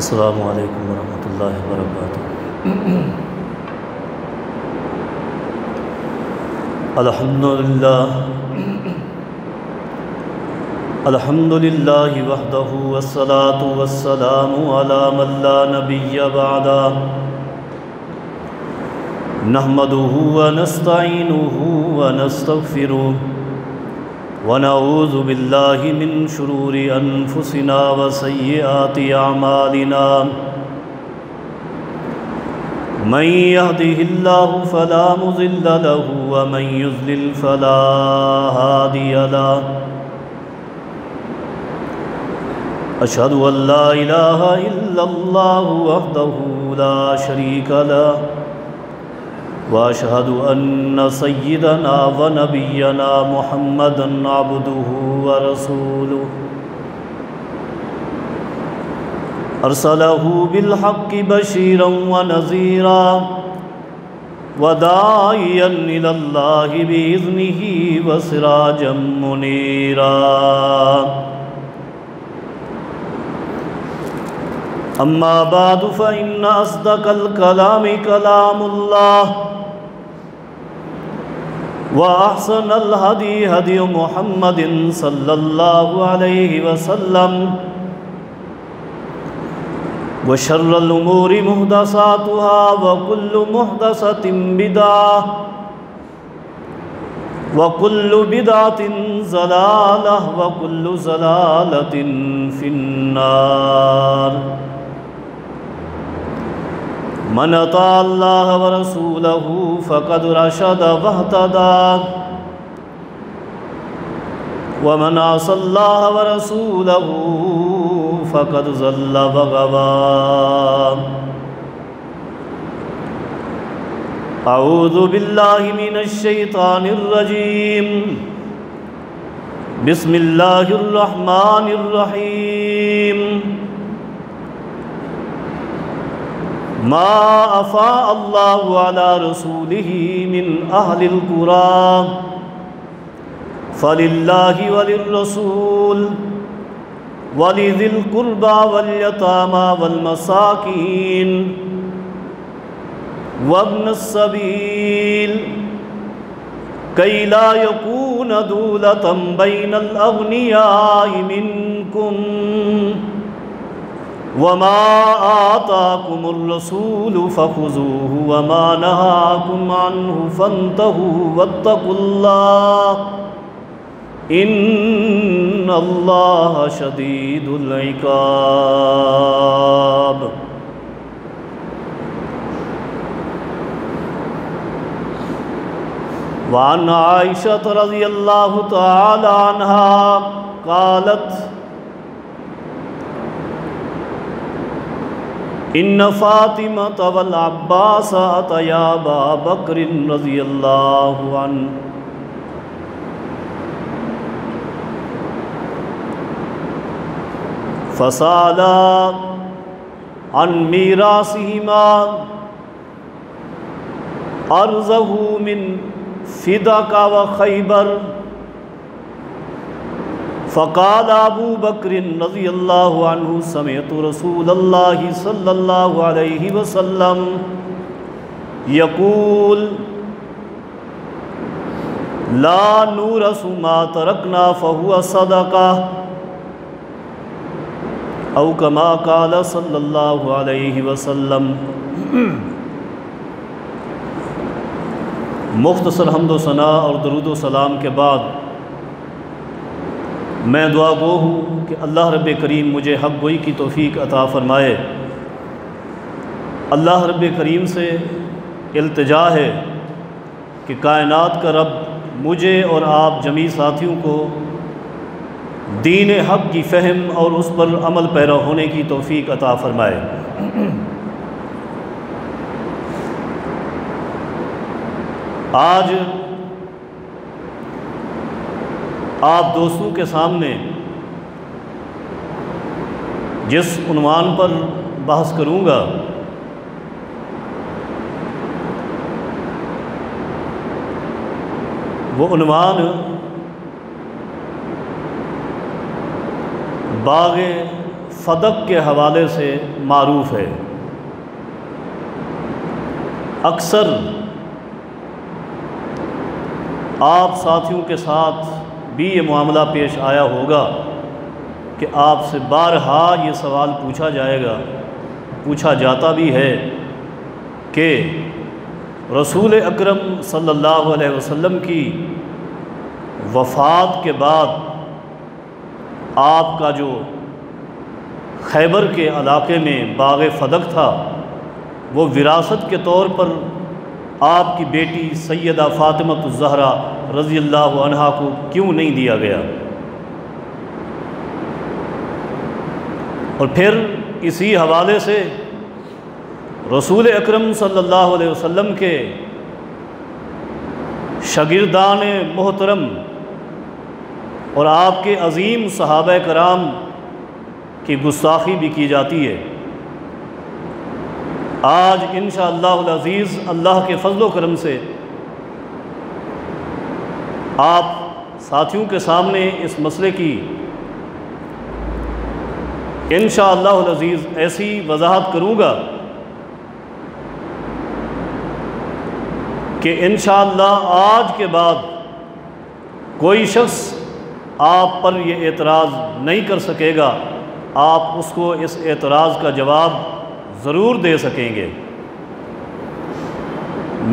السلام علیکم ورحمۃ اللہ وبرکاتہ۔ الحمدللہ وحدہ والصلاة والسلام علی من لا نبی بعدہ، نحمدہ ونستعینہ ونستغفرہ ونعوذ باللہ من شرور انفسنا وسیئات اعمالنا، من یہدہ اللہ فلا مضل لہ ومن یضلل فلا ہادی لہ، اشہد ان لا الہ الا اللہ وحدہ لا شریک لہ، واشہد ان سیدنا و نبینا محمدا عبدہ ورسولہ، ارسلہ بالحق بشیرا ونذیرا وداعیا الی اللہ باذنہ وسراجا منیرا، اما بعد فإن أصدق الكلام كلام الله، وأحسن الهدي هدي محمد صلى الله عليه وسلم، وشر الأمور محدثاتها وكل محدثة بدعة وكل بدعة ضلالة وكل ضلالة في النار۔ من اطاع اللہ ورسولہ فقد رشد واہتدی، ومن عصى اللہ ورسولہ فقد ضل وغوی۔ اعوذ باللہ من الشیطان الرجیم، بسم اللہ الرحمن الرحیم۔ ما افاء اللہ علی رسولہ من اہل القرى فللہ وللرسول ولذی القربى والیتامی والمساکین وابن السبیل کی لا یکون دولۃ بین الاغنیاء منکم، وما آتاکم الرسول فخذوہ وما نہاکم عنہ فانتہوا واتقوا اللہ ان اللہ شدید العقاب۔ وعن عائشہ رضی اللہ تعالی عنہا قالت ان فاطمۃ والعباس اتیا ابا بکر رضی اللہ عنہ فسالا عن میراثہما ارضہ من فدک و خیبر، فقال ابو بکر رضی اللہ عنہ سمعت رسول اللہ صلی اللہ علیہ وسلم یقول لا نورث ما ترکنا فہو صدقہ، او کما قال صلی اللہ علیہ وسلم۔ مختصر حمد و ثناء اور درود و سلام کے بعد میں دعا گو ہوں کہ اللہ رب کریم مجھے حق گوئی کی توفیق عطا فرمائے۔ اللہ رب کریم سے التجا ہے کہ کائنات کا رب مجھے اور آپ جمیع ساتھیوں کو دین حق کی فہم اور اس پر عمل پیرا ہونے کی توفیق عطا فرمائے۔ آج آپ دوستوں کے سامنے جس عنوان پر بحث کروں گا وہ عنوان باغ فدق کے حوالے سے معروف ہے۔ اکثر آپ ساتھیوں کے ساتھ بھی یہ معاملہ پیش آیا ہوگا کہ آپ سے بارہا یہ سوال پوچھا جائے گا، پوچھا جاتا بھی ہے کہ رسول اکرم صلی اللہ علیہ وسلم کی وفات کے بعد آپ کا جو خیبر کے علاقے میں باغ فدق تھا وہ وراثت کے طور پر آپ کی بیٹی سیدہ فاطمہ الزہرا رضی اللہ عنہا کو کیوں نہیں دیا گیا؟ اور پھر اسی حوالے سے رسول اکرم صلی اللہ علیہ وسلم کے شاگردان محترم اور آپ کے عظیم صحابہ کرام کی گستاخی بھی کی جاتی ہے۔ آج انشاءاللہ العزیز اللہ کے فضل و کرم سے آپ ساتھیوں کے سامنے اس مسئلے کی انشاءاللہ العزیز ایسی وضاحت کروں گا کہ انشاءاللہ آج کے بعد کوئی شخص آپ پر یہ اعتراض نہیں کر سکے گا، آپ اس کو اس اعتراض کا جواب ضرور دے سکیں گے۔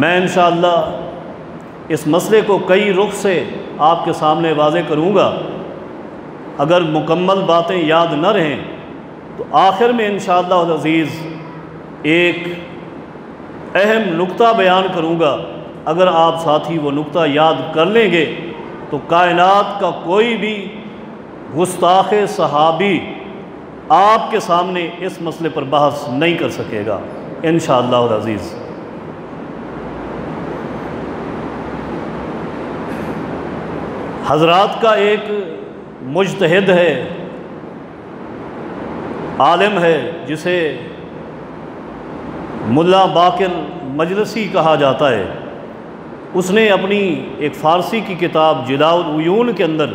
میں انشاءاللہ اس مسئلے کو کئی رخ سے آپ کے سامنے واضح کروں گا۔ اگر مکمل باتیں یاد نہ رہیں تو آخر میں انشاءاللہ العزیز ایک اہم نقطہ بیان کروں گا۔ اگر آپ ساتھی وہ نقطہ یاد کر لیں گے تو کائنات کا کوئی بھی گستاخ صحابی آپ کے سامنے اس مسئلے پر بحث نہیں کر سکے گا انشاءاللہ العزیز۔ حضرات کا ایک مجتہد ہے، عالم ہے، جسے ملا باقر مجلسی کہا جاتا ہے۔ اس نے اپنی ایک فارسی کی کتاب جلاء العیون کے اندر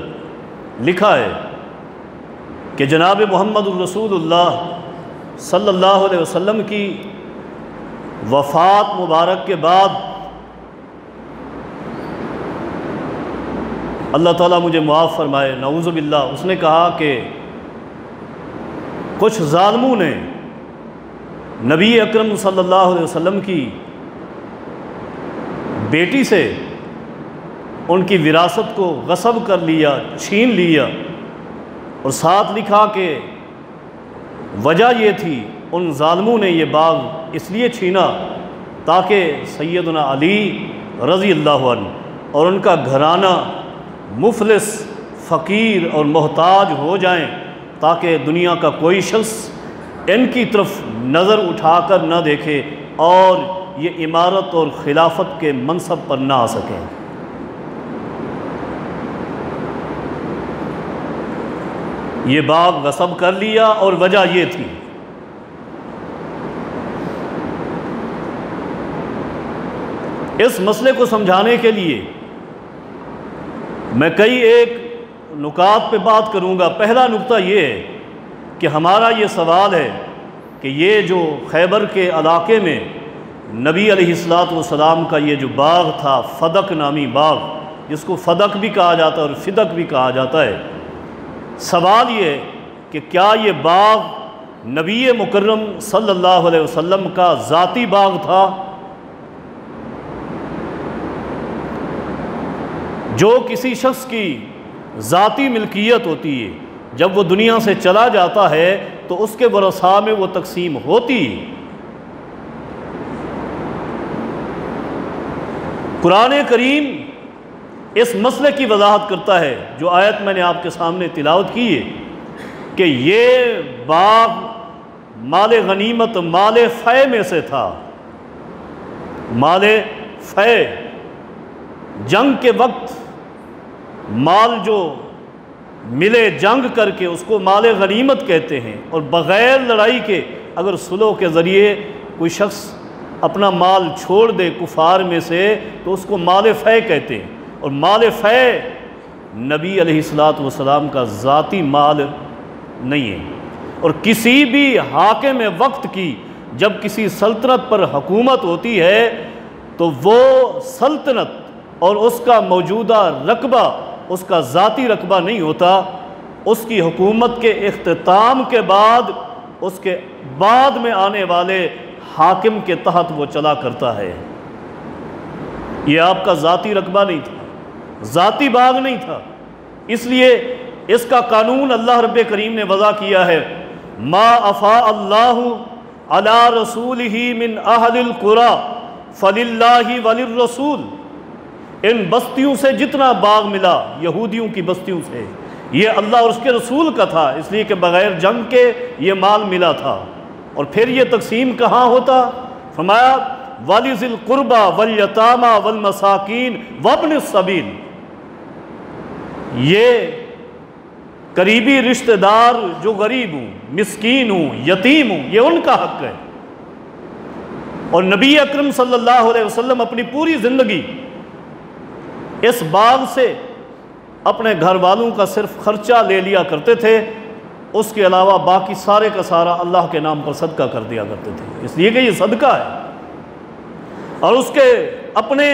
لکھا ہے کہ جناب محمد الرسول اللہ صلی اللہ علیہ وسلم کی وفات مبارک کے بعد اللہ تعالیٰ مجھے معاف فرمائے، نعوذ باللہ، اس نے کہا کہ کچھ ظالموں نے نبی اکرم صلی اللہ علیہ وسلم کی بیٹی سے ان کی وراثت کو غصب کر لیا، چھین لیا، اور ساتھ لکھا کہ وجہ یہ تھی ان ظالموں نے یہ باغ اس لیے چھینا تاکہ سیدنا علی رضی اللہ عنہ اور ان کا گھرانہ مفلس، فقیر اور محتاج ہو جائیں، تاکہ دنیا کا کوئی شخص ان کی طرف نظر اٹھا کر نہ دیکھے اور یہ امارت اور خلافت کے منصب پر نہ آ سکیں۔ یہ باغ غصب کر لیا اور وجہ یہ تھی۔ اس مسئلے کو سمجھانے کے لیے میں کئی ایک نکات پہ بات کروں گا۔ پہلا نقطہ یہ ہے کہ ہمارا یہ سوال ہے کہ یہ جو خیبر کے علاقے میں نبی علیہ السلام کا یہ جو باغ تھا، فدق نامی باغ، جس کو فدق بھی کہا جاتا ہے اور فدق بھی کہا جاتا ہے، سوال یہ ہے کہ کیا یہ باغ نبی مکرم صلی اللہ علیہ وسلم کا ذاتی باغ تھا؟ جو کسی شخص کی ذاتی ملکیت ہوتی ہے، جب وہ دنیا سے چلا جاتا ہے تو اس کے ورثاء میں وہ تقسیم ہوتی۔ قرآن کریم اس مسئلے کی وضاحت کرتا ہے، جو آیت میں نے آپ کے سامنے تلاوت کی ہے، کہ یہ باغ مال غنیمت، مال فے میں سے تھا۔ مال فے، جنگ کے وقت مال جو ملے جنگ کر کے اس کو مال غنیمت کہتے ہیں، اور بغیر لڑائی کے اگر صلح کے ذریعے کوئی شخص اپنا مال چھوڑ دے کفار میں سے تو اس کو مال فے کہتے ہیں۔ اور مال فے نبی علیہ السلام کا ذاتی مال نہیں ہے۔ اور کسی بھی حاکم وقت کی جب کسی سلطنت پر حکومت ہوتی ہے تو وہ سلطنت اور اس کا موجودہ رقبہ اس کا ذاتی رقبہ نہیں ہوتا، اس کی حکومت کے اختتام کے بعد اس کے بعد میں آنے والے حاکم کے تحت وہ چلا کرتا ہے۔ یہ آپ کا ذاتی رقبہ نہیں تھا، ذاتی باغ نہیں تھا، اس لیے اس کا قانون اللہ رب کریم نے وضع کیا ہے، ما افاء اللہ علی رسولہ من اہل القری فللہ وللرسول، ان بستیوں سے جتنا باغ ملا یہودیوں کی بستیوں سے یہ اللہ اور اس کے رسول کا تھا، اس لیے کہ بغیر جنگ کے یہ مال ملا تھا۔ اور پھر یہ تقسیم کہاں ہوتا؟ فرمایا وَلِذِي الْقُرْبَى وَالْيَتَامَى وَالْمَسَاكِينِ وَابْنِ السَّبِيلِ، یہ قریبی رشتہ دار جو غریب ہوں، مسکین ہوں، یتیم ہوں، یہ ان کا حق ہے۔ اور نبی اکرم صلی اللہ علیہ وسلم اپنی پوری زندگی اس باغ سے اپنے گھر والوں کا صرف خرچہ لے لیا کرتے تھے، اس کے علاوہ باقی سارے کا سارا اللہ کے نام پر صدقہ کر دیا کرتے تھے، اس لیے کہ یہ صدقہ ہے۔ اور اس کے اپنے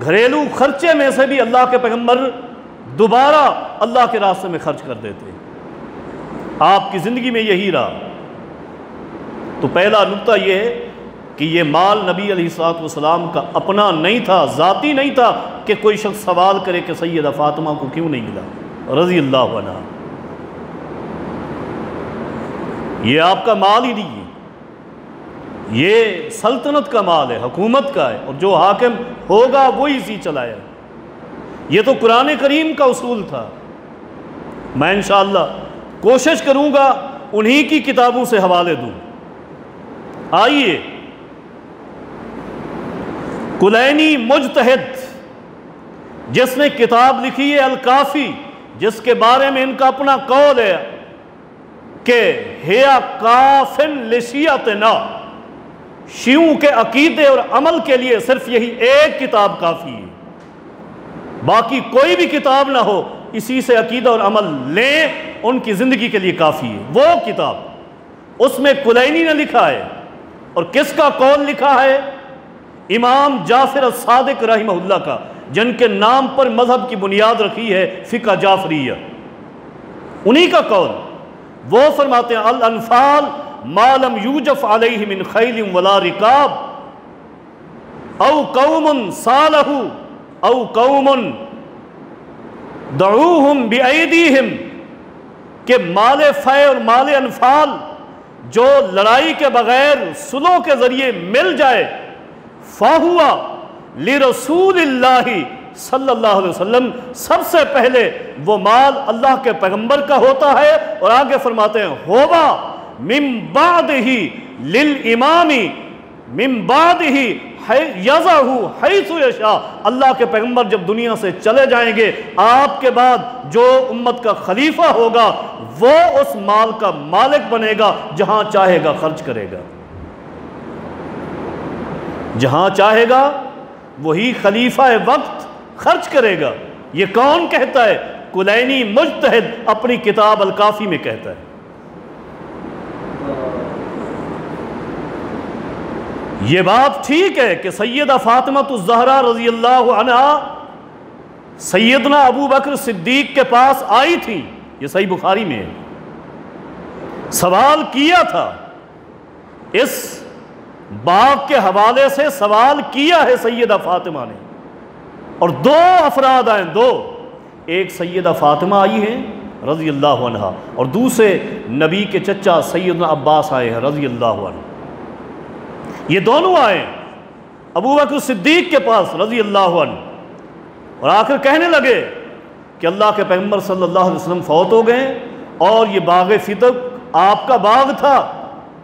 گھریلو خرچے میں سے بھی اللہ کے پیغمبر دوبارہ اللہ کے راستے میں خرچ کر دیتے۔ آپ کی زندگی میں یہی رہا۔ تو پہلا نقطہ یہ ہے کہ یہ مال نبی علیہ الصلوۃ والسلام کا اپنا نہیں تھا، ذاتی نہیں تھا کہ کوئی شخص سوال کرے کہ سیدہ فاطمہ کو کیوں نہیں ملا رضی اللہ عنہا۔ یہ آپ کا مال ہی نہیں ہے، یہ سلطنت کا مال ہے، حکومت کا ہے، اور جو حاکم ہوگا وہی اسی چلائے۔ یہ تو قرآن کریم کا اصول تھا۔ میں انشاءاللہ کوشش کروں گا انہی کی کتابوں سے حوالے دوں۔ آئیے، کلینی مجتہد جس نے کتاب لکھی ہے الکافی، جس کے بارے میں ان کا اپنا قول ہے کہ ہیا کافن لشیعتنا، شیعوں کے عقیدے اور عمل کے لیے صرف یہی ایک کتاب کافی ہے، باقی کوئی بھی کتاب نہ ہو، اسی سے عقیدہ اور عمل لیں، ان کی زندگی کے لیے کافی ہے۔ وہ کتاب اس میں کلینی نے لکھا ہے، اور کس کا قول لکھا ہے؟ امام جعفر الصادق رحمہ اللہ کا، جن کے نام پر مذہب کی بنیاد رکھی ہے فقہ جعفریہ، انہی کا قول۔ وہ فرماتے ہیں الانفال ما لم یوجف علیہ من خیل ولا رکاب او قوم صالح او قوم دعوہم بایدیہم، کہ مال فے اور مال انفال جو لڑائی کے بغیر صلح کے ذریعے مل جائے، فَهُوَ لِرَسُولِ اللَّهِ صلی اللہ علیہ وسلم، سب سے پہلے وہ مال اللہ کے پیغمبر کا ہوتا ہے، اور آگے فرماتے ہیں ہوبا من بعدہ للامام من بعدہ یضعہ حیث یشاء، اللہ کے پیغمبر جب دنیا سے چلے جائیں گے، آپ کے بعد جو امت کا خلیفہ ہوگا وہ اس مال کا مالک بنے گا، جہاں چاہے گا خرچ کرے گا، جہاں چاہے گا وہی خلیفہ وقت خرچ کرے گا۔ یہ کون کہتا ہے؟ کلینی مجتہد اپنی کتاب الکافی میں کہتا ہے۔ یہ بات ٹھیک ہے کہ سیدہ فاطمہ الزہرا رضی اللہ عنہا سیدنا ابو بکر صدیق کے پاس آئی تھی، یہ صحیح بخاری میں ہے، سوال کیا تھا، اس باغ کے حوالے سے سوال کیا ہے سیدہ فاطمہ نے، اور دو افراد آئے، دو، ایک سیدہ فاطمہ آئی ہیں رضی اللہ عنہا، اور دوسرے نبی کے چچا سیدنا عباس آئے ہیں رضی اللہ عنہ۔ یہ دونوں آئے ابو بکر صدیق کے پاس رضی اللہ عنہ، اور آ کر کہنے لگے کہ اللہ کے پیغمبر صلی اللہ علیہ وسلم فوت ہو گئے، اور یہ باغ فطر آپ کا باغ تھا،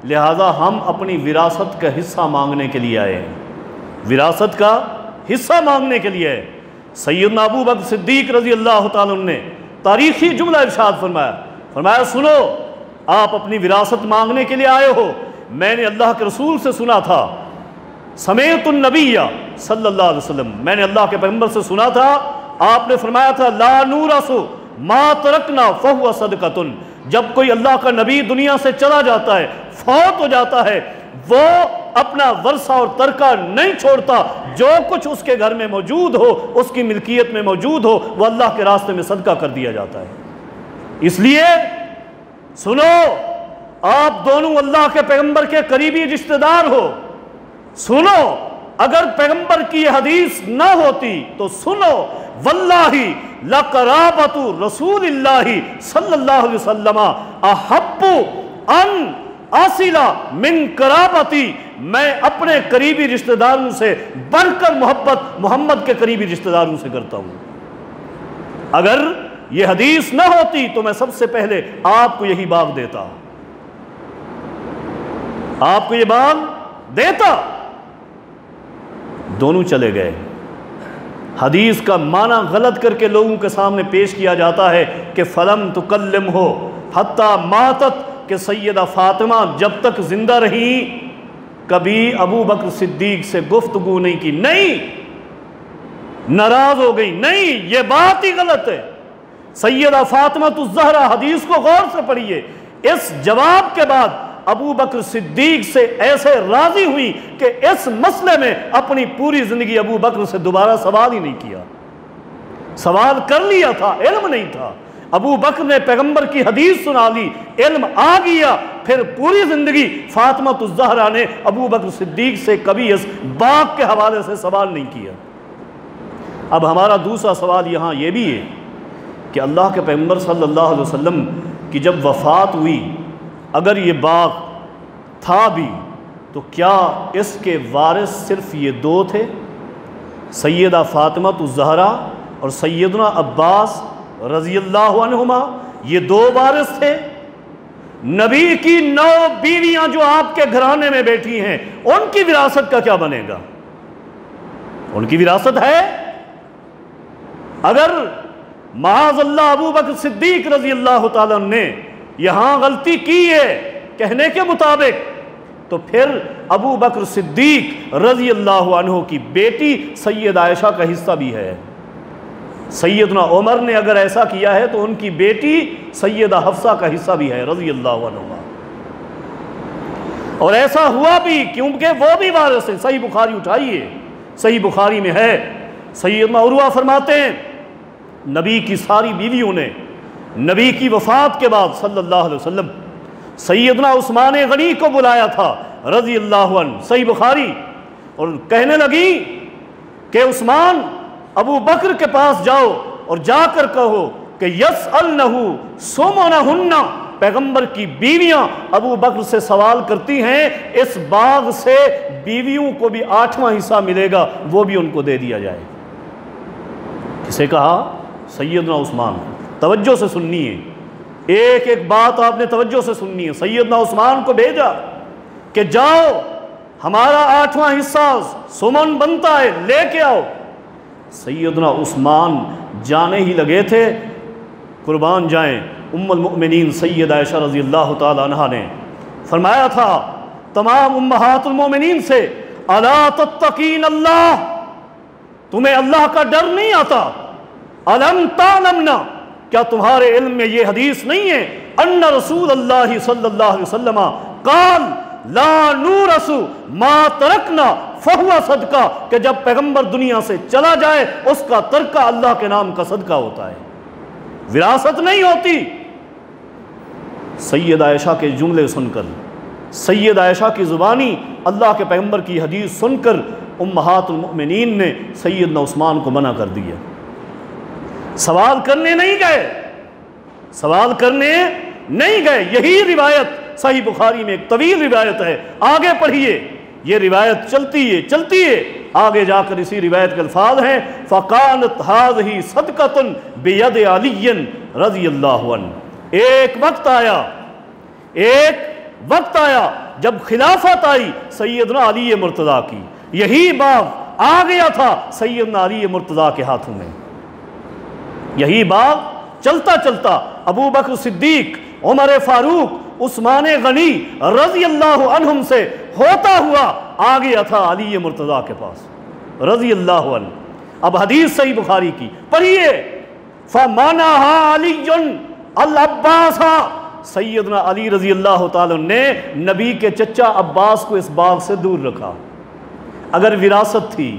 لہذا ہم اپنی وراثت کا حصہ مانگنے کے لیے آئے ہیں، وراثت کا حصہ مانگنے کے لیے آئے۔ سیدنا ابو بکر صدیق رضی اللہ تعالیٰ عنہ نے تاریخی جملہ ارشاد فرمایا سنو، آپ اپنی وراثت مانگنے کے لیے آئے ہو، میں نے اللہ کے رسول سے سنا تھا، سمیعت النبی صلی اللہ علیہ وسلم، میں نے اللہ کے پیغمبر سے سنا تھا، آپ نے فرمایا تھا لا نورث ما ترکنا فہو صدقۃ، جب کوئی اللہ کا نبی دنیا سے چلا جاتا ہے، فوت ہو جاتا ہے، وہ اپنا ورثہ اور ترکہ نہیں چھوڑتا، جو کچھ اس کے گھر میں موجود ہو، اس کی ملکیت میں موجود ہو، وہ اللہ کے راستے میں صدقہ کر دیا جاتا ہے۔ اس لیے سنو، آپ دونوں اللہ کے پیغمبر کے قریبی رشتہ دار ہو، سنو، اگر پیغمبر کی یہ حدیث نہ ہوتی تو سنو، واللہ لقرابۃ رسول اللہ صلی اللہ علیہ وسلم احب ان اصل من قرابتی، میں اپنے قریبی رشتہ داروں سے بڑھ کر محبت محمد کے قریبی رشتہ داروں سے کرتا ہوں۔ اگر یہ حدیث نہ ہوتی تو میں سب سے پہلے آپ کو یہی باغ دیتا، آپ کو یہ باغ دیتا۔ دونوں چلے گئے۔ حدیث کا معنی غلط کر کے لوگوں کے سامنے پیش کیا جاتا ہے کہ فلم تکلمہ حتی ماتت، کہ سیدہ فاطمہ جب تک زندہ رہی کبھی ابو بکر صدیق سے گفتگو نہیں کی، نہیں، ناراض ہو گئی، نہیں، یہ بات ہی غلط ہے۔ سیدہ فاطمہ الزہرا، حدیث کو غور سے پڑھیے، اس جواب کے بعد ابو بکر صدیق سے ایسے راضی ہوئی کہ اس مسئلے میں اپنی پوری زندگی ابو بکر سے دوبارہ سوال ہی نہیں کیا۔ سوال کر لیا تھا، علم نہیں تھا۔ ابو بکر نے پیغمبر کی حدیث سنا لی، علم آ گیا، پھر پوری زندگی فاطمہ الزہرا نے ابو بکر صدیق سے کبھی اس باغ کے حوالے سے سوال نہیں کیا۔ اب ہمارا دوسرا سوال یہاں یہ بھی ہے کہ اللہ کے پیغمبر صلی اللہ علیہ وسلم کی جب وفات ہوئی، اگر یہ باغ تھا بھی تو کیا اس کے وارث صرف یہ دو تھے، سیدہ فاطمہ الزہرا اور سیدنا عباس رضی اللہ عنہما؟ یہ دو وارث تھے؟ نبی کی 9 بیویاں جو آپ کے گھرانے میں بیٹھی ہیں، ان کی وراثت کا کیا بنے گا؟ ان کی وراثت ہے؟ اگر معاذ اللہ ابو بکر صدیق رضی اللہ تعالیٰ نے یہاں غلطی کی ہے کہنے کے مطابق، تو پھر ابو بکر صدیق رضی اللہ عنہ کی بیٹی سید عائشہ کا حصہ بھی ہے۔ سیدنا عمر نے اگر ایسا کیا ہے تو ان کی بیٹی سیدہ حفصہ کا حصہ بھی ہے رضی اللہ عنہ، اور ایسا ہوا بھی کیونکہ وہ بھی وارث ہیں۔ صحیح بخاری اٹھائیے، صحیح بخاری میں ہے، سیدنا عروہ فرماتے ہیں نبی کی ساری بیویوں نے نبی کی وفات کے بعد صلی اللہ علیہ وسلم سیدنا عثمان غنی کو بلایا تھا رضی اللہ عنہ، صحیح بخاری، اور کہنے لگی کہ عثمان ابو بکر کے پاس جاؤ اور جا کر کہو کہ یسألنہ سمنہن، پیغمبر کی بیویاں ابو بکر سے سوال کرتی ہیں، اس باغ سے بیویوں کو بھی 8واں حصہ ملے گا، وہ بھی ان کو دے دیا جائے۔ کسے کہا؟ سیدنا عثمان۔ توجہ سے سننی ہے، ایک ایک بات آپ نے توجہ سے سننی ہے۔ سیدنا عثمان کو بھیجا کہ جاؤ، ہمارا 8واں حصہ سمن بنتا ہے، لے کے آؤ۔ سیدنا عثمان جانے ہی لگے تھے، قربان جائیں ام المؤمنین سید عائشہ رضی اللہ تعالی عنہا نے فرمایا تھا تمام امہات المؤمنین سے، الا تتقین اللہ، تمہیں اللہ کا ڈر نہیں آتا؟ الم تعلمنا، کیا تمہارے علم میں یہ حدیث نہیں ہے ان رسول اللہ صلی اللہ علیہ وسلم قال لا نورث ما ترکنا فہو صدقہ، کہ جب پیغمبر دنیا سے چلا جائے اس کا ترکہ اللہ کے نام کا صدقہ ہوتا ہے، وراثت نہیں ہوتی۔ سید عائشہ کے جملے سن کر، سید عائشہ کی زبانی اللہ کے پیغمبر کی حدیث سن کر امہات المؤمنین نے سیدنا عثمان کو منع کر دیا۔ سوال کرنے نہیں گئے، سوال کرنے نہیں گئے۔ یہی روایت صحیح بخاری میں ایک طویل روایت ہے، آگے پڑھیے، یہ روایت چلتی ہے آگے جا کر اسی روایت کے الفاظ ہیں فَقَالَتْ هَذِهِ صَدْقَةٌ بِيَدِ عَلِيٍّ رضی اللہ عنہ۔ ایک وقت آیا جب خلافت آئی سیدنا علی مرتضیٰ کی، یہی باغ آ گیا تھا سیدنا علی مرتضیٰ کے ہاتھوں میں، یہی باغ چلتا چلتا ابو بکر صدیق، عمر فاروق، عثمان غنی رضی اللہ عنہم سے ہوتا ہوا آ گیا تھا علی مرتضیٰ کے پاس رضی اللہ عنہ۔ اب حدیث صحیح بخاری کی پڑھیے، فَمَنَعَ عَلِيٌّ الْعَبَّاسَ سیدنا علی رضی اللہ تعالیٰ نے نبی کے چچا عباس کو اس باغ سے دور رکھا۔ اگر وراثت تھی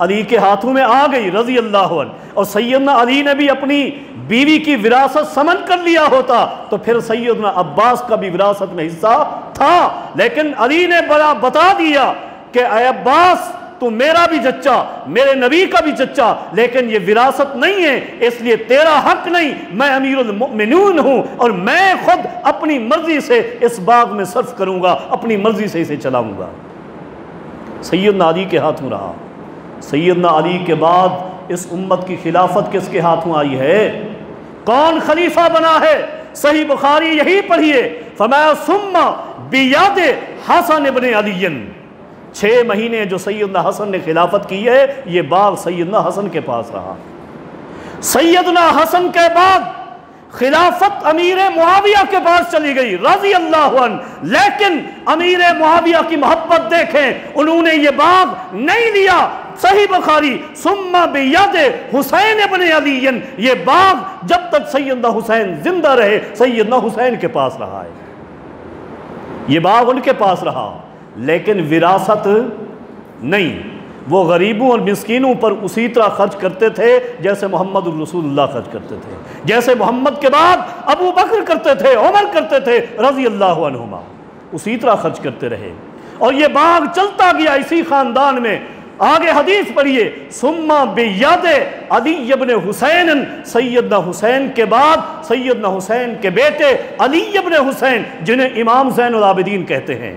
علی کے ہاتھوں میں آ گئی رضی اللہ عنہ، اور سیدنا علی نے بھی اپنی بیوی کی وراثت سمجھ کر لیا ہوتا تو پھر سیدنا عباس کا بھی وراثت میں حصہ تھا، لیکن علی نے بتا دیا کہ اے عباس تو میرا بھی چچا، میرے نبی کا بھی چچا، لیکن یہ وراثت نہیں ہے، اس لیے تیرا حق نہیں، میں امیر المؤمنین ہوں اور میں خود اپنی مرضی سے اس باغ میں صرف کروں گا، اپنی مرضی سے اسے چلاؤں گا۔ سیدنا علی کے ہاتھوں رہا۔ سیدنا علی کے بعد اس امت کی خلافت کس کے ہاتھوں آئی ہے؟ کون خلیفہ بنا ہے؟ صحیح بخاری یہی پڑھیے، فرمایا ثم بیاد حسن ابن علی، 6 مہینے جو سیدنا حسن نے خلافت کی ہے یہ باغ سیدنا حسن کے پاس رہا۔ سیدنا حسن کے بعد خلافت امیر معاویہ کے پاس چلی گئی رضی اللہ عنہ، لیکن امیر معاویہ کی محبت دیکھیں، انہوں نے یہ باغ نہیں لیا۔ صحیح بخاری ثم بیاد حسین ابن علی، یہ باغ جب تک سیدنا حسین زندہ رہے سیدنا حسین کے پاس رہا ہے، یہ باغ ان کے پاس رہا، لیکن وراثت نہیں۔ وہ غریبوں اور مسکینوں پر اسی طرح خرچ کرتے تھے جیسے محمد الرسول اللہ خرچ کرتے تھے، جیسے محمد کے بعد ابو بکر کرتے تھے، عمر کرتے تھے رضی اللہ عنہما، اسی طرح خرچ کرتے رہے، اور یہ باغ چلتا گیا اسی خاندان میں۔ آگے حدیث پڑھیے ثم بیاد علی ابن حسین، سیدنا حسین کے بعد سیدنا حسین کے بیٹے علی ابن حسین جنہیں امام زین العابدین کہتے ہیں،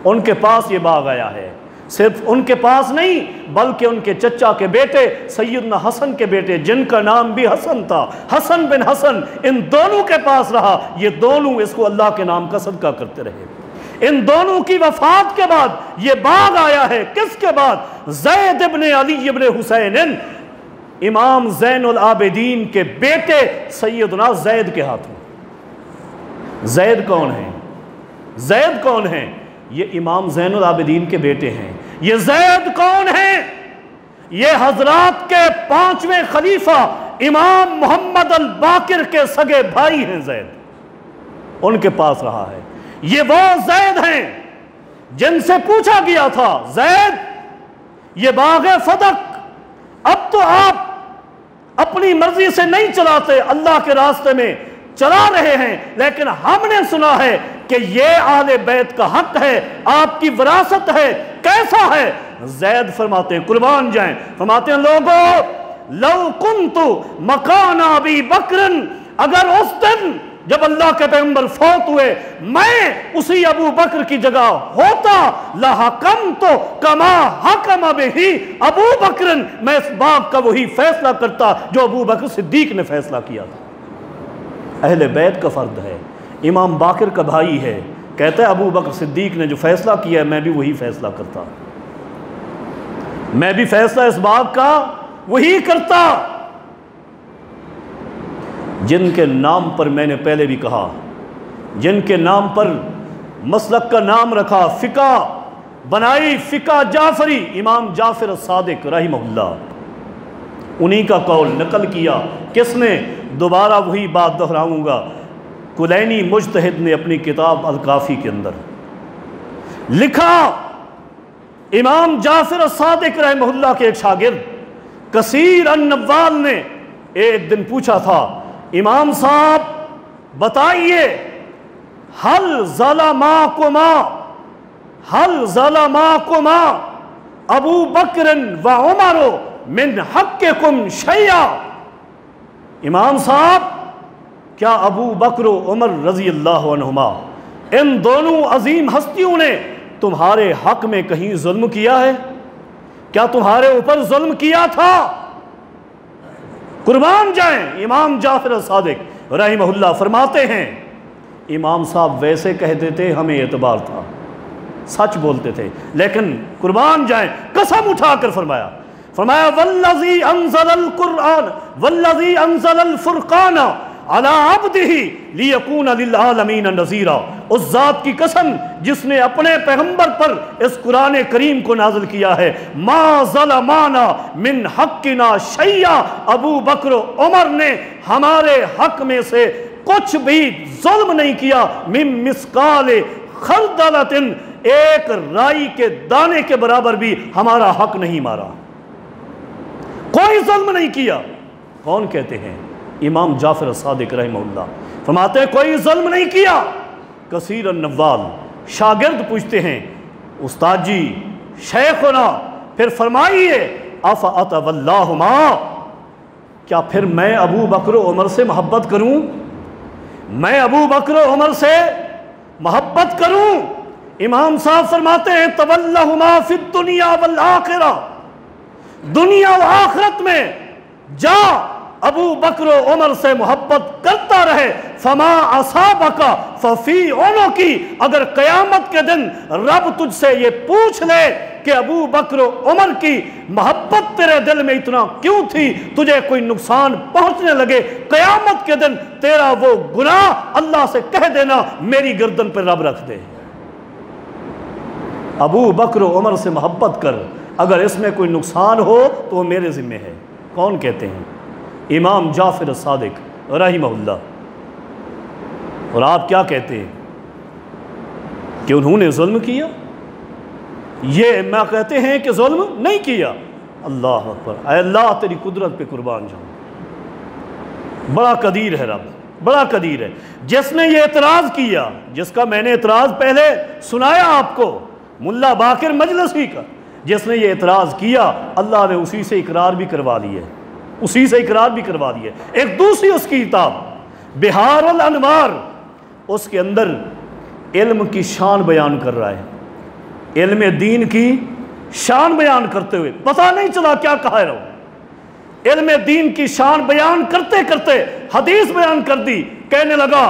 ان کے پاس یہ باغ آیا ہے۔ صرف ان کے پاس نہیں بلکہ ان کے چچا کے بیٹے سیدنا حسن کے بیٹے جن کا نام بھی حسن تھا، حسن بن حسن، ان دونوں کے پاس رہا۔ یہ دونوں اس کو اللہ کے نام کا صدقہ کرتے رہے۔ ان دونوں کی وفات کے بعد یہ باغ آیا ہے، کس کے بعد؟ زید ابن علی ابن حسین، امام زین العابدین کے بیٹے سیدنا زید کے ہاتھوں۔ زید کون ہیں؟ زید کون ہیں؟ یہ امام زین العابدین کے بیٹے ہیں۔ یہ زید کون ہیں؟ یہ حضرات کے 5ویں خلیفہ امام محمد الباقر کے سگے بھائی ہیں زید، ان کے پاس رہا ہے۔ یہ وہ زید ہیں جن سے پوچھا گیا تھا زید یہ باغ فدق اب تو آپ اپنی مرضی سے نہیں چلاتے، اللہ کے راستے میں چلا رہے ہیں، لیکن ہم نے سنا ہے کہ یہ آل بیت کا حق ہے، آپ کی وراثت ہے، کیسا ہے؟ زید فرماتے ہیں، قربان جائیں، فرماتے ہیں لوگو لو کنت مکان ابی بکر، اگر اس دن جب اللہ کے پیغمبر فوت ہوئے میں اسی ابو بکر کی جگہ ہوتا لحکمت کما حکم بہ ابو بکر، میں اس باغ کا وہی فیصلہ کرتا جو ابو بکر صدیق نے فیصلہ کیا تھا۔ اہل بیت کا فرد ہے، امام باقر کا بھائی ہے، کہتا ہے ابو بکر صدیق نے جو فیصلہ کیا ہے میں بھی وہی فیصلہ کرتا، میں بھی فیصلہ اس باغ کا وہی کرتا۔ جن کے نام پر میں نے پہلے بھی کہا، جن کے نام پر مسلک کا نام رکھا، فقہ بنائی، فقہ جعفری، امام جعفر الصادق رحمہ اللہ، انہی کا قول نقل کیا۔ کس نے؟ دوبارہ وہی بات دہراؤں گا، کلینی مجتہد نے اپنی کتاب الکافی کے اندر لکھا، امام جعفر الصادق رحمہ اللہ کے ایک شاگرد کثیر النوال نے ایک دن پوچھا تھا، امام صاحب بتائیے حل ظلماکما ابو بکر و عمر من حقکم شیئا، امام صاحب کیا ابو بکر و عمر رضی اللہ عنہما ان دونوں عظیم ہستیوں نے تمہارے حق میں کہیں ظلم کیا ہے؟ کیا تمہارے اوپر ظلم کیا تھا؟ قربان جائیں، امام جعفر الصادق رحمہ اللہ فرماتے ہیں امام صاحب ویسے کہہ دیتے ہمیں اعتبار تھا، سچ بولتے تھے، لیکن قربان جائیں قسم اٹھا کر فرمایا والذی انزل القرآن والذی انزل الفرقان علی عبدہ لیکون للعالمین نذیرا، اس ذات کی قسم جس نے اپنے پیغمبر پر اس قرآن کریم کو نازل کیا ہے، ما ظلمانا من حقنا شیئا، ابو بکر و عمر نے ہمارے حق میں سے کچھ بھی ظلم نہیں کیا، من مسقال خردلۃ، ایک رائی کے دانے کے برابر بھی ہمارا حق نہیں مارا، کوئی ظلم نہیں کیا۔ کون کہتے ہیں؟ امام جعفر صادق رحمہ اللہ فرماتے ہیں کوئی ظلم نہیں کیا۔ کثیر النوال شاگرد پوچھتے ہیں استاد جی شیخنا پھر فرمائیے افاتولاہما، کیا پھر میں ابو بکر و عمر سے محبت کروں؟ میں ابو بکر و عمر سے محبت کروں؟ امام صاحب فرماتے ہیں تولاہما فی الدنیا والآخرہ، دنیا و آخرت میں جا ابو بکر و عمر سے محبت کرتا رہے، فما اصابک ففی عنقی، اگر قیامت کے دن رب تجھ سے یہ پوچھ لے کہ ابو بکر و عمر کی محبت تیرے دل میں اتنا کیوں تھی، تجھے کوئی نقصان پہنچنے لگے قیامت کے دن، تیرا وہ گناہ اللہ سے کہہ دینا میری گردن پر رب رکھ دے۔ ابو بکر و عمر سے محبت کر، اگر اس میں کوئی نقصان ہو تو وہ میرے ذمہ ہے۔ کون کہتے ہیں؟ امام جعفر صادق رحمہ اللہ۔ اور آپ کیا کہتے ہیں کہ انہوں نے ظلم کیا؟ یہ میں کہتے ہیں کہ ظلم نہیں کیا۔ اللہ اکبر، اے اللہ تیری قدرت پہ قربان جاؤں، بڑا قدیر ہے رب، بڑا قدیر ہے۔ جس نے یہ اعتراض کیا، جس کا میں نے اعتراض پہلے سنایا آپ کو، ملا باقر مجلسی کا، جس نے یہ اعتراض کیا اللہ نے اسی سے اقرار بھی کروا لیا، اسی سے اقرار بھی کروا دیا۔ ایک دوسری اس کی کتاب بہار الانوار، اس کے اندر علم کی شان بیان کر رہا ہے، علم دین کی شان بیان کرتے ہوئے پتہ نہیں چلا کیا کہہ رہا ہوں، علم دین کی شان بیان کرتے کرتے حدیث بیان کر دی، کہنے لگا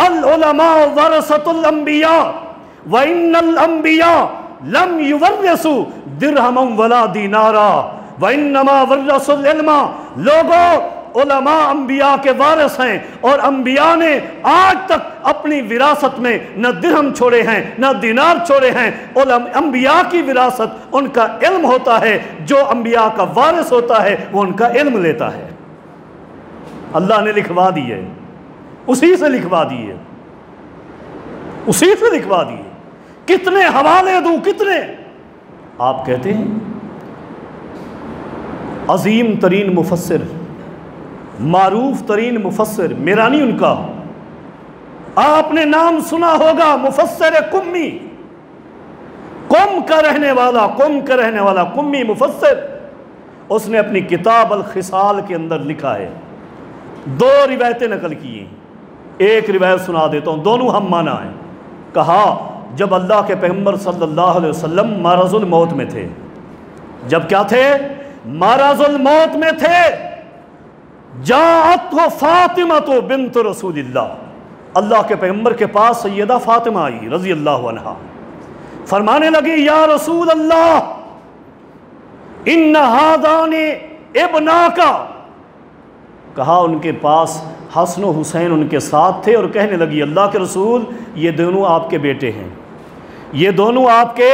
العلماء ورثۃ الانبیاء وان الانبیاء لم یورثوا درہما ولا دینارا وانما ورثوا العلم، لوگوں علماء انبیاء کے وارث ہیں، اور انبیاء نے آج تک اپنی وراثت میں نہ درہم چھوڑے ہیں نہ دینار چھوڑے ہیں۔ انبیاء کی وراثت ان کا علم ہوتا ہے، جو انبیاء کا وارث ہوتا ہے وہ ان کا علم لیتا ہے۔ اللہ نے لکھوا دی ہے، اسی سے لکھوا دی ہے، اسی سے لکھوا دی ہے۔ کتنے حوالے دوں، کتنے؟ آپ کہتے ہیں عظیم ترین مفسر، معروف ترین مفسر، میرا نہیں ان کا، آپ نے نام سنا ہوگا مفسر قمی، قم کا رہنے والا، قم کا رہنے والا قمی مفسر، اس نے اپنی کتاب الخصال کے اندر لکھا ہے، دو روایتیں نقل کی ہیں، ایک روایت سنا دیتا ہوں، دونوں ہم معنی ہیں۔ کہا جب اللہ کے پیغمبر صلی اللہ علیہ وسلم مرض الموت میں تھے، جب کیا تھے؟ مرض الموت میں تھے، جاءت فاطمہ بنت رسول اللہ، اللہ کے پیغمبر کے پاس سیدہ فاطمہ آئی رضی اللہ عنہا، فرمانے لگی یا رسول اللہ ان ہذان ابناکا، کہا ان کے پاس حسن و حسین ان کے ساتھ تھے، اور کہنے لگی اللہ کے رسول یہ دونوں آپ کے بیٹے ہیں، یہ دونوں آپ کے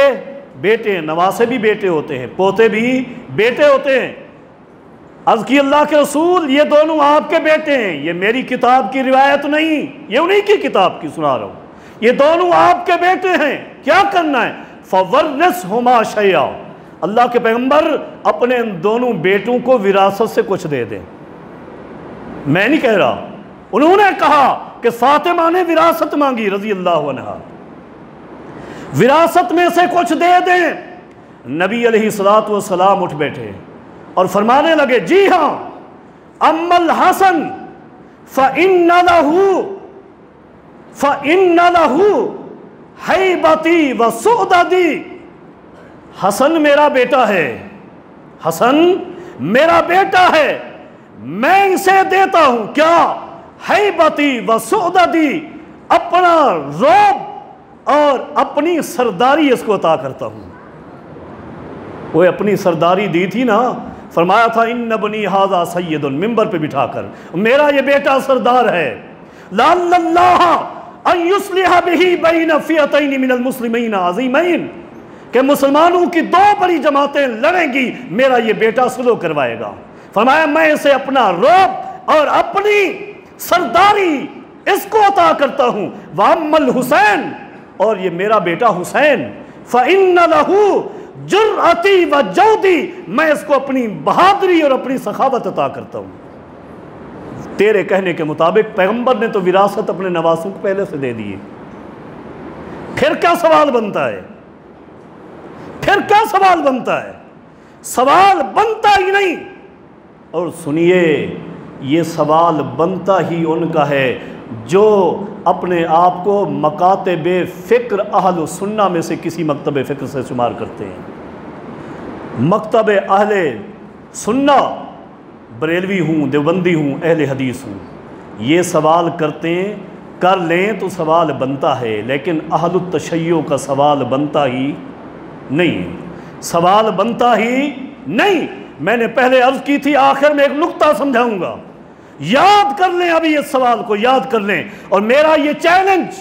بیٹے ہیں، نواسے بھی بیٹے ہوتے ہیں، پوتے بھی بیٹے ہوتے ہیں۔ عرض کی اللہ کے رسول یہ دونوں آپ کے بیٹے ہیں، یہ میری کتاب کی روایت نہیں، یہ انہی کی کتاب کی سنا رہا ہوں، یہ دونوں آپ کے بیٹے ہیں، کیا کرنا ہے؟ فَوَرِّثْهُمَا شَيْئًا، اللہ کے پیغمبر اپنے ان دونوں بیٹوں کو وراثت سے کچھ دے دیں۔ میں نہیں کہہ رہا، انہوں نے کہا کہ فاطمہ نے وراثت مانگی رضی اللہ عنہا، وراثت میں سے کچھ دے دیں۔ نبی علیہ السلام اٹھ بیٹھے اور فرمانے لگے جی ہاں، اما الحسن فإن له حیبتی و سعدتی، حسن میرا بیٹا ہے، حسن میرا بیٹا ہے، میں اسے دیتا ہوں کیا؟ حیبتی و سعدتی، اپنا رعب اور اپنی سرداری اس کو عطا کرتا ہوں۔ وہ اپنی سرداری دی تھی نا، فرمایا تھا ان ابنی ھذا سید، ممبر پہ بٹھا کر میرا یہ بیٹا سردار ہے، لعل اللہ ان یصلح بہ بین فئتین من المسلمین عظیمین، کہ مسلمانوں کی دو بڑی جماعتیں لڑیں گی، میرا یہ بیٹا صلح کروائے گا۔ فرمایا میں اسے اپنا رعب اور اپنی سرداری اس کو عطا کرتا ہوں۔ وَأَمَّا الْحُسَيْن، اور یہ میرا بیٹا حسین، فَإِنَّ لَهُ جُرْأَتِي وَجَوْدِي، میں اس کو اپنی بہادری اور اپنی سخاوت عطا کرتا ہوں۔ تیرے کہنے کے مطابق پیغمبر نے تو وراثت اپنے نواسوں کو پہلے سے دے دیے، پھر کیا سوال بنتا ہے؟ پھر کیا سوال بنتا ہے؟ سوال بنتا ہی نہیں۔ اور سنیے، یہ سوال بنتا ہی ان کا ہے جو اپنے آپ کو مکاتب فکر اہل سنہ میں سے کسی مکتب فکر سے شمار کرتے ہیں۔ مکتب اہل سنہ، بریلوی ہوں، دیوبندی ہوں، اہل حدیث ہوں، یہ سوال کرتے ہیں، کر لیں تو سوال بنتا ہے، لیکن اہل التشیع کا سوال بنتا ہی نہیں، سوال بنتا ہی نہیں۔ میں نے پہلے عرض کی تھی، آخر میں ایک نقطہ سمجھاؤں گا، یاد کر لیں، ابھی اس سوال کو یاد کر لیں۔ اور میرا یہ چیلنج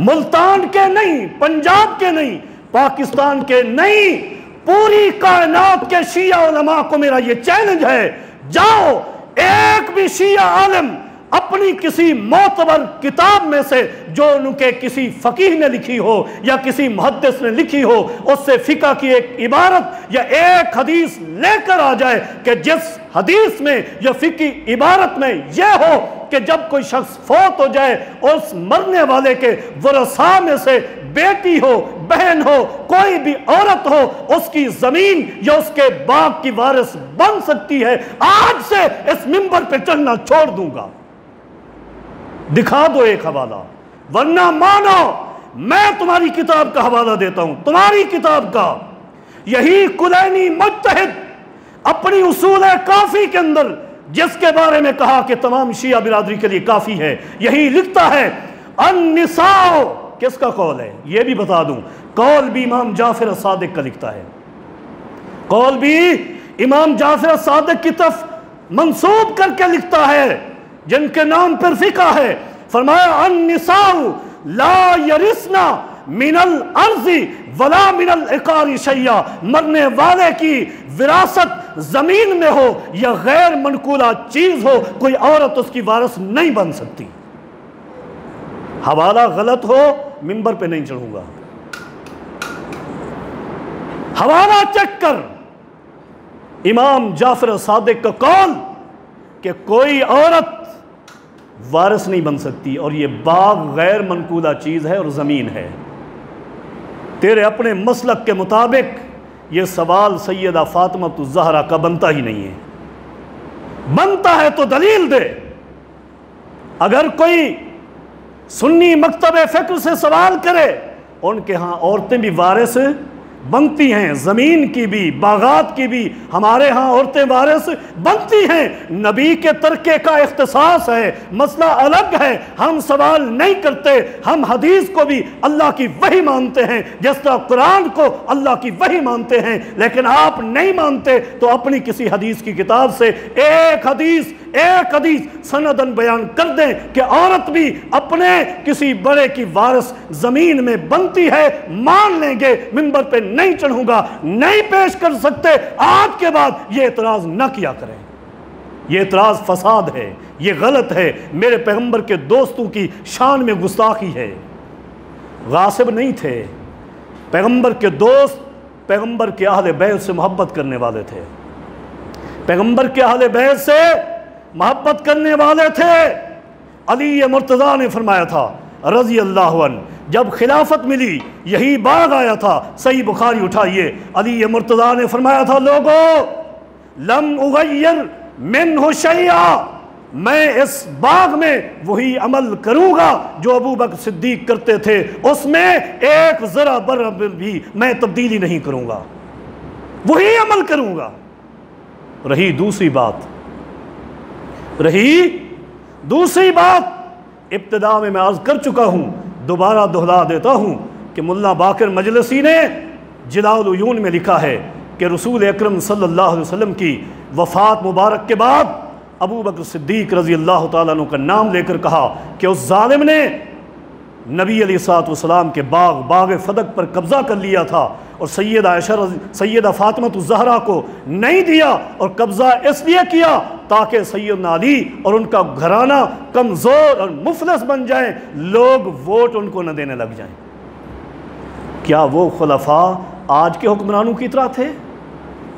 ملتان کے نہیں، پنجاب کے نہیں، پاکستان کے نہیں، پوری کائنات کے شیعہ علماء کو میرا یہ چیلنج ہے، جاؤ ایک بھی شیعہ عالم اپنی کسی معتبر کتاب میں سے جو ان کے کسی فقیہ نے لکھی ہو یا کسی محدث نے لکھی ہو، اس سے فقہ کی ایک عبارت یا ایک حدیث لے کر آ جائے کہ جس حدیث میں یا فقہی عبارت میں یہ ہو کہ جب کوئی شخص فوت ہو جائے، اس مرنے والے کے ورثاء میں سے بیٹی ہو، بہن ہو، کوئی بھی عورت ہو، اس کی زمین یا اس کے باغ کی وارث بن سکتی ہے، آج سے اس منبر پہ چڑھنا چھوڑ دوں گا۔ دکھا دو ایک حوالہ، ورنہ مانو میں تمہاری کتاب کا حوالہ دیتا ہوں، تمہاری کتاب کا۔ یہی کلینی مجتہد اپنی اصول کافی کے اندر جس کے بارے میں کہا کہ تمام شیعہ برادری کے لیے کافی ہے، یہی لکھتا ہے النساء، کس کا قول ہے یہ بھی بتا دوں، قول بھی امام جعفر الصادق کا لکھتا ہے، قول بھی امام جعفر الصادق کی طرف منسوب کر کے لکھتا ہے جن کے نام پر فقہ ہے۔ فرمایا النساء لا یرثن من الارض ولا من العقار شیئا، مرنے والے کی وراثت زمین میں ہو یا غیر منقولہ چیز ہو، کوئی عورت اس کی وارث نہیں بن سکتی۔ حوالہ غلط ہو منبر پہ نہیں چڑھوں گا، حوالہ چیک کر، امام جعفر صادق کا قول کہ کوئی عورت وارث نہیں بن سکتی، اور یہ باغ غیر منقولہ چیز ہے اور زمین ہے۔ تیرے اپنے مسلک کے مطابق یہ سوال سیدہ فاطمہ الزہرا کا بنتا ہی نہیں ہے، بنتا ہے تو دلیل دے۔ اگر کوئی سنی مکتب فکر سے سوال کرے، ان کے ہاں عورتیں بھی وارث بنتی ہیں، زمین کی بھی، باغات کی بھی، ہمارے ہاں عورتیں وارث بنتی ہیں، نبی کے ترکے کا اختصاص ہے، مسئلہ الگ ہے، ہم سوال نہیں کرتے، ہم حدیث کو بھی اللہ کی وحی مانتے ہیں جس طرح قرآن کو اللہ کی وحی مانتے ہیں، لیکن آپ نہیں مانتے تو اپنی کسی حدیث کی کتاب سے ایک حدیث سندن بیان کر دیں کہ عورت بھی اپنے کسی بڑے کی وارث زمین میں بنتی ہے، مان لیں گے، منبر پہ نہیں چڑھوں گا، نہیں پیش کر سکتے، آج کے بعد یہ اعتراض نہ کیا کریں، یہ اعتراض فساد ہے، یہ غلط ہے، میرے پیغمبر کے دوستوں کی شان میں گستاخی ہے۔ غاصب نہیں تھے پیغمبر کے دوست، پیغمبر کے اہل بیت سے محبت کرنے والے تھے، پیغمبر کے اہل بیت سے محبت کرنے والے تھے۔ علی مرتضیٰ نے فرمایا تھا رضی اللہ عنہ، جب خلافت ملی یہی باغ آیا تھا، صحیح بخاری اٹھائیے، علی مرتضیٰ نے فرمایا تھا لوگو لم اغیر منہ شیئا، میں اس باغ میں وہی عمل کروں گا جو ابو بکر صدیق کرتے تھے، اس میں ایک ذرا برابر بھی میں تبدیلی نہیں کروں گا، وہی عمل کروں گا۔ رہی دوسری بات ابتدا میں عرض کر چکا ہوں، دوبارہ دہرا دیتا ہوں کہ ملا باقر مجلسی نے جلاء العیون میں لکھا ہے کہ رسول اکرم صلی اللہ علیہ وسلم کی وفات مبارک کے بعد ابو بکر صدیق رضی اللہ تعالیٰ عنہ کا نام لے کر کہا کہ اس ظالم نے نبی علیہ الصلوۃ والسلام کے باغ فدق پر قبضہ کر لیا تھا، اور سیدہ فاطمہ الزہرا کو نہیں دیا، اور قبضہ اس لیے کیا تاکہ سیدنا علی اور ان کا گھرانہ کمزور اور مفلس بن جائیں، لوگ ووٹ ان کو نہ دینے لگ جائیں۔ کیا وہ خلفاء آج کے حکمرانوں کی طرح تھے؟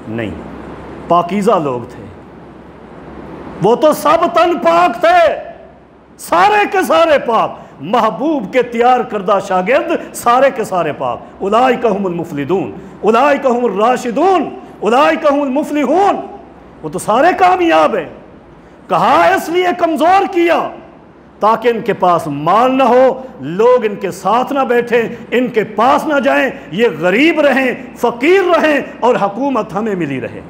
نہیں، پاکیزہ لوگ تھے، وہ تو سب تن پاک تھے، سارے کے سارے پاک، محبوب کے تیار کردہ شاگرد سارے کے سارے پاک۔ اولئک هم المفلحون، اولئک هم الراشدون، اولئک هم المفلحون، وہ تو سارے کامیاب ہیں۔ کہا اس لیے کمزور کیا تاکہ ان کے پاس مال نہ ہو، لوگ ان کے ساتھ نہ بیٹھیں، ان کے پاس نہ جائیں، یہ غریب رہیں، فقیر رہیں، اور حکومت ہمیں ملی رہے،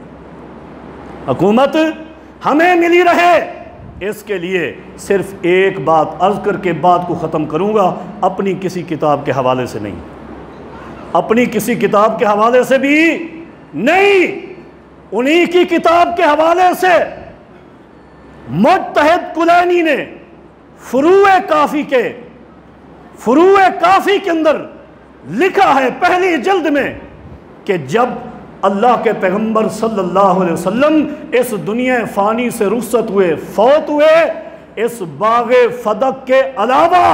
حکومت ہمیں ملی رہے۔ اس کے لیے صرف ایک بات عرض کر کے بات کو ختم کروں گا، اپنی کسی کتاب کے حوالے سے نہیں، اپنی کسی کتاب کے حوالے سے بھی نہیں، انہی کی کتاب کے حوالے سے مجتہد کلینی نے فروع کافی کے اندر لکھا ہے پہلی جلد میں کہ جب اللہ کے پیغمبر صلی اللہ علیہ وسلم اس دنیا فانی سے رخصت ہوئے، فوت ہوئے، اس باغ فدق کے علاوہ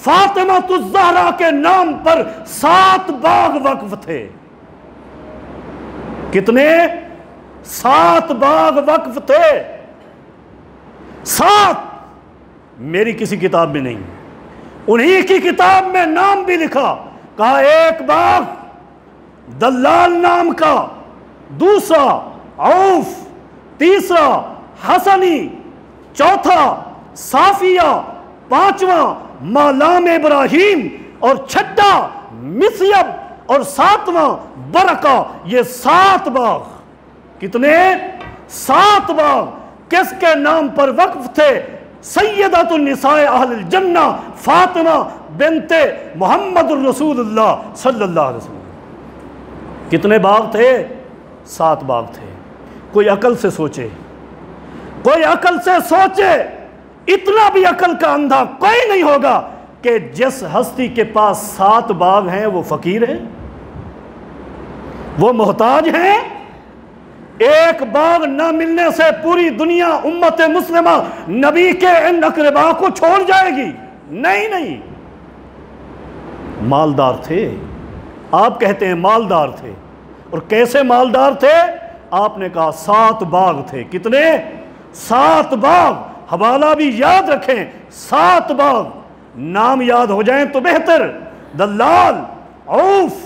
فاطمہ الزہرا کے نام پر 7 باغ وقف تھے۔ کتنے؟ 7 باغ وقف تھے، 7۔ میری کسی کتاب میں نہیں، انہی کی کتاب میں نام بھی لکھا، کہا ایک باغ دلال نام کا، دوسرا عوف، تیسرا حسنی، چوتھا صافیہ، پانچواں مالام ابراہیم، اور چھٹا مسیب، اور 7واں برکہ۔ یہ 7 باغ، کتنے؟ 7 باغ کس کے نام پر وقف تھے؟ سیدۃ النساء اہل الجنہ فاطمہ بنت محمد الرسول اللہ صلی اللہ علیہ وسلم۔ کتنے باغ تھے؟ 7 باغ تھے۔ کوئی عقل سے سوچے، کوئی عقل سے سوچے، اتنا بھی عقل کا اندھا کوئی نہیں ہوگا کہ جس ہستی کے پاس 7 باغ ہیں وہ فقیر ہے، وہ محتاج ہیں۔ ایک باغ نہ ملنے سے پوری دنیا امت مسلمہ نبی کے ان اقربا کو چھوڑ جائے گی؟ نہیں، مالدار تھے، آپ کہتے ہیں مالدار تھے، اور کیسے مالدار تھے؟ آپ نے کہا 7 باغ تھے۔ کتنے؟ 7 باغ، حوالہ بھی یاد رکھیں، 7 باغ، نام یاد ہو جائیں تو بہتر، دلال، عوف،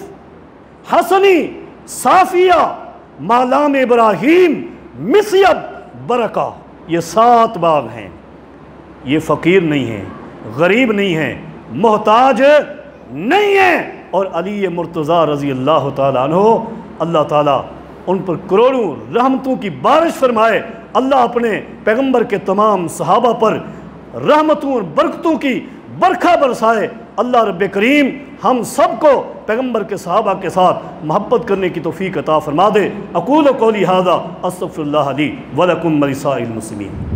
حسنی، صافیہ، مالام ابراہیم، مسیب، برکہ، یہ 7 باغ ہیں۔ یہ فقیر نہیں ہیں، غریب نہیں ہیں، محتاج نہیں ہیں، اور علی مرتضیٰ رضی اللہ تعالیٰ عنہ، اللہ تعالیٰ ان پر کروڑوں رحمتوں کی بارش فرمائے، اللہ اپنے پیغمبر کے تمام صحابہ پر رحمتوں اور برکتوں کی برکھا برسائے۔ اللہ رب کریم ہم سب کو پیغمبر کے صحابہ کے ساتھ محبت کرنے کی توفیق عطا فرما دے۔ اقول قولی ھذا استغفر اللہ لی ولکم ولسائر المسلمین۔